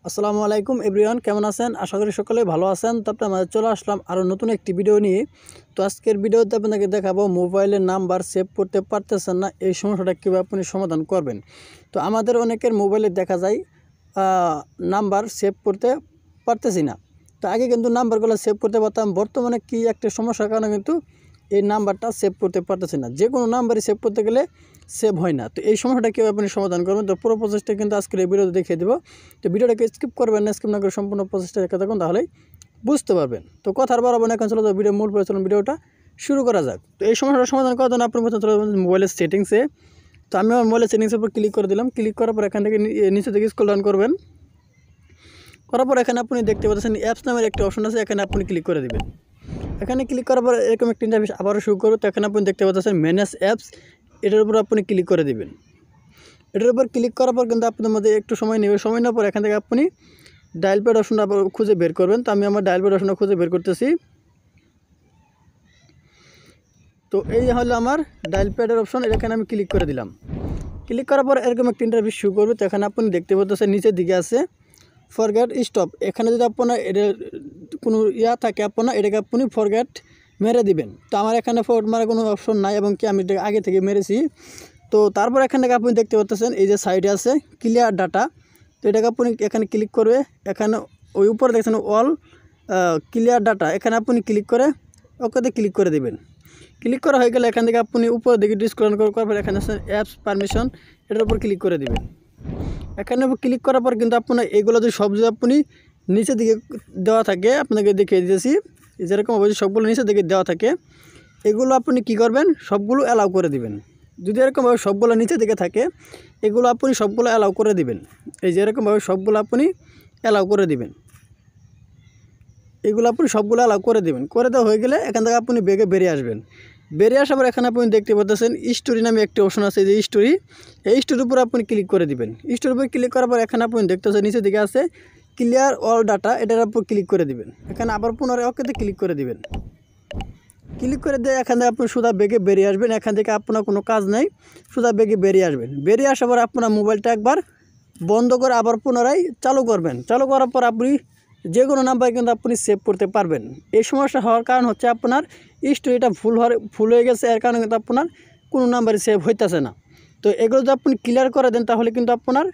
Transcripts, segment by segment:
আসসালামু আলাইকুম এভরিওয়ান, কেমন আছেন? আশা করি সকলেই ভালো আছেন। তারপরে আমাদের চলে আসলাম আরও নতুন একটি ভিডিও নিয়ে। তো আজকের ভিডিওতে আপনাকে দেখাবো মোবাইলের নাম্বার সেভ করতে পারতেছেন না, এই সমস্যাটা কীভাবে আপনি সমাধান করবেন। তো আমাদের অনেকের মোবাইলে দেখা যায় নাম্বার সেভ করতে পারতেছি না। তো আগে কিন্তু নাম্বারগুলো সেভ করতে পারতাম, বর্তমানে কি একটা সমস্যার কারণে কিন্তু এই নাম্বারটা সেভ করতে পারতেছি না। যে কোনো নাম্বারই সেভ করতে গেলে সেভ হয় না। তো এই সমস্যাটা কীভাবে আপনি সমাধান করবেন, তো পুরো প্রসেসটা কিন্তু আজকের এই ভিডিওতে দেখিয়ে দেবো। তো ভিডিওটাকে স্কিপ করবেন না, স্কিপ না করে সম্পূর্ণ প্রসেসটা দেখে থাকুন, তাহলেই বুঝতে পারবেন। তো কথার বাড়াবো না, এখন চলো তো ভিডিও মূল চলুন ভিডিওটা শুরু করা যাক। তো এই সমস্যাটা সমাধান করার জন্য আপনি প্রথমে চলে যাবেন মোবাইলের সেটিংসে। তো আমি আমার মোবাইলের সেটিংসের উপর ক্লিক করে দিলাম। ক্লিক করার পর এখান থেকে নিচে থেকে স্ক্রল ডাউন করবেন। করার পর এখানে আপনি দেখতে পাচ্ছেন অ্যাপস নামের একটি অপশন আছে, এখানে আপনি ক্লিক করে দেবেন। এখানে ক্লিক করার পর এরকম একটি ইন্টারফেস আবারও শুরু করবে। তো এখানে আপনি দেখতে পাচ্ছেন ম্যানেজ অ্যাপস, এটার উপর আপনি ক্লিক করে দেবেন। এটার উপর ক্লিক করার পর কিন্তু আপনাদের মধ্যে একটু সময় নেবে। সময় নেওয়ার পর এখান থেকে আপনি ডায়াল প্যাড অপশনটা আবার খুঁজে বের করবেন। তো আমি আমার ডায়াল প্যাড অপশনটা খুঁজে বের করতেছি। তো এই হলো আমার ডায়াল প্যাডের অপশন, এখানে আমি ক্লিক করে দিলাম। ক্লিক করার পর এরকম একটা ইন্টারফেস শুরু করবে। তো এখানে আপনি দেখতে পাচ্ছেন নিচের দিকে আছে ফরগেট স্টপ। এখানে যদি আপনার এটা কোনো থাকে আপনার এটাকে আপনি ফরগেট মেরে দিবেন। তো আমার এখানে ফরগেট মারার কোনো অপশন নাই, এবং কি আমি এটাকে আগে থেকে মেরেছি। তো তারপর এখান থেকে আপনি দেখতে পাচ্ছেন এই যে সাইডে আছে ক্লিয়ার ডাটা। তো এটাকে আপনি এখানে ক্লিক করবে। এখানে ওই উপরে দেখছেন অল ক্লিয়ার ডাটা, এখানে আপনি ক্লিক করে ওকেতে ক্লিক করে দেবেন। ক্লিক করা হয়ে গেলে এখান থেকে আপনি উপরের দিকে স্ক্রল করার পর এখানে আছে অ্যাপস পারমিশন, এটার উপর ক্লিক করে দেবেন। এখানে ক্লিক করার পর কিন্তু আপনার এগুলো যদি সব যদি আপনি নিচের দিকে দেওয়া থাকে, আপনাকে দেখিয়ে দিয়েছি যেরকম অবশ্যই সবগুলো নিচের দিকে দেওয়া থাকে, এগুলো আপনি কি করবেন, সবগুলো অ্যালাউ করে দিবেন। যদি এরকমভাবে সবগুলো নিচের দিকে থাকে, এগুলো আপনি সবগুলো অ্যালাউ করে দিবেন। এই যে এরকমভাবে সবগুলো আপনি অ্যালাউ করে দিবেন, এগুলো আপনি সবগুলো অ্যালাউ করে দেবেন। করে দেওয়া হয়ে গেলে এখান থেকে আপনি বেগে বেরিয়ে আসবেন। বেরিয়ে আসার পর এখানে আপনি দেখতে পাচ্ছেন স্টোরি নামে একটি অপশন আছে, যে স্টোরি, এই স্টোরির উপর আপনি ক্লিক করে দিবেন। স্টোরির উপর ক্লিক করার পর এখানে আপনি দেখতে পাচ্ছেন নিচের দিকে আছে ক্লিয়ার অল ডাটা, এটার উপর ক্লিক করে দিবেন। এখানে আবার পুনরায় ওকেতে ক্লিক করে দিবেন। ক্লিক করে দিয়ে এখান থেকে আপনি সুদা বেগে বেরিয়ে আসবেন। এখান থেকে আপনার কোনো কাজ নেই, সুদা বেগে বেরিয়ে আসবেন। বেরিয়ে আসার পর আপনার মোবাইলটা একবার বন্ধ করে আবার পুনরায় চালু করবেন। চালু করার পর আপনি যে কোনো নাম্বার কিন্তু আপনি সেভ করতে পারবেন। এই সমস্যা হওয়ার কারণ হচ্ছে আপনার স্টোরিটা ভুল হয়ে গেছে, এর কারণে কিন্তু আপনার কোনো নাম্বারই সেভ হইতেছে না। তো এগুলো যদি আপনি ক্লিয়ার করে দেন, তাহলে কিন্তু আপনার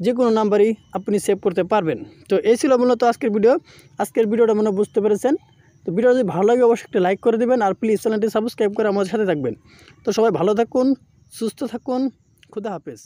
যে কোনো নাম্বারই আপনি সেভ করতে পারবেন। তো এই ছিল মূলত আজকের ভিডিও। আজকের ভিডিওটা মনে বুঝতে পেরেছেন। তো ভিডিও যদি ভালো লাগে অবশ্যই একটা লাইক করে দেবেন, আর প্লিজ চ্যানেলটি সাবস্ক্রাইব করে আমাদের সাথে থাকবেন। তো সবাই ভালো থাকুন, সুস্থ থাকুন, খুদা হাফেজ।